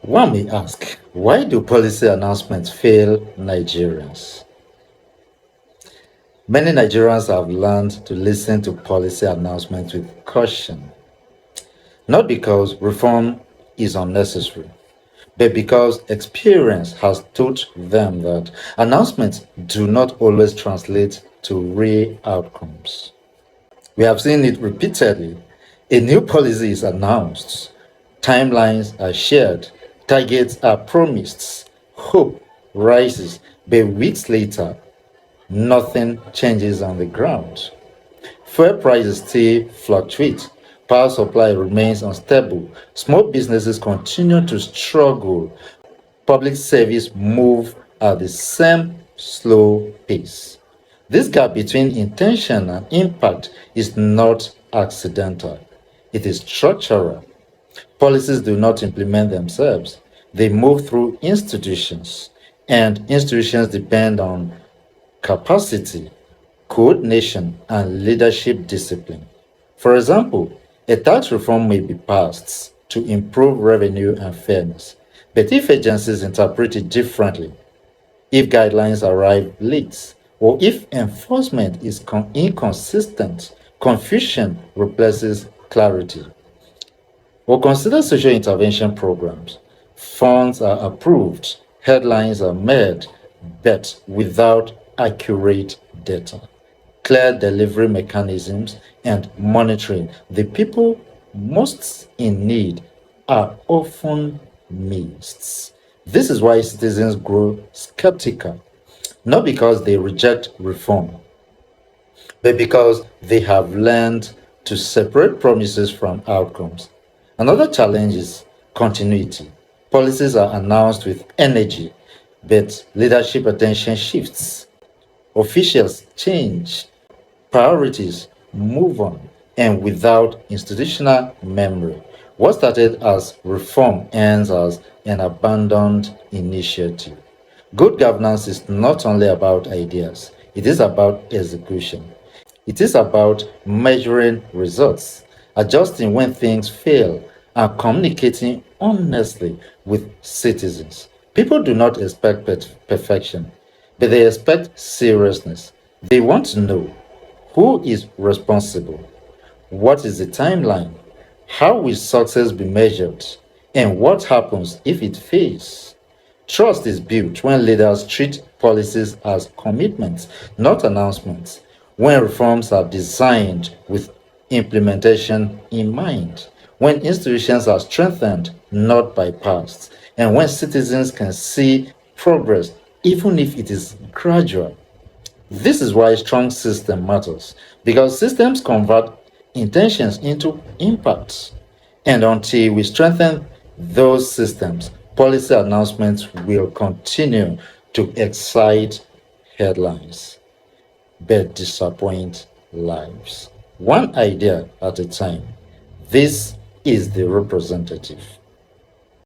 One may ask, why do policy announcements fail Nigerians? Many Nigerians have learned to listen to policy announcements with caution, not because reform is unnecessary, but because experience has taught them that announcements do not always translate to real outcomes. We have seen it repeatedly. A new policy is announced, timelines are shared, targets are promised, hope rises, but weeks later, nothing changes on the ground. Fuel prices still fluctuate, power supply remains unstable, small businesses continue to struggle, public service move at the same slow pace. This gap between intention and impact is not accidental, it is structural. Policies do not implement themselves, they move through institutions, and institutions depend on capacity, coordination, and leadership discipline. For example, a tax reform may be passed to improve revenue and fairness, but if agencies interpret it differently, if guidelines arrive late, or if enforcement is inconsistent, confusion replaces clarity. Or consider social intervention programs. Funds are approved, headlines are made, but without accurate data, clear delivery mechanisms, and monitoring. The people most in need are often missed. This is why citizens grow skeptical, not because they reject reform, but because they have learned to separate promises from outcomes. Another challenge is continuity. Policies are announced with energy, but leadership attention shifts. Officials change, priorities move on, and without institutional memory, what started as reform ends as an abandoned initiative. Good governance is not only about ideas, it is about execution. It is about measuring results, adjusting when things fail, and communicating honestly with citizens. People do not expect perfection, but they expect seriousness. They want to know who is responsible, what is the timeline, how will success be measured, and what happens if it fails. Trust is built when leaders treat policies as commitments, not announcements, when reforms are designed with implementation in mind, when institutions are strengthened, not bypassed, and when citizens can see progress, even if it is gradual. This is why a strong system matters, because systems convert intentions into impacts. And until we strengthen those systems, policy announcements will continue to excite headlines but disappoint lives. One idea at a time. This is the representative.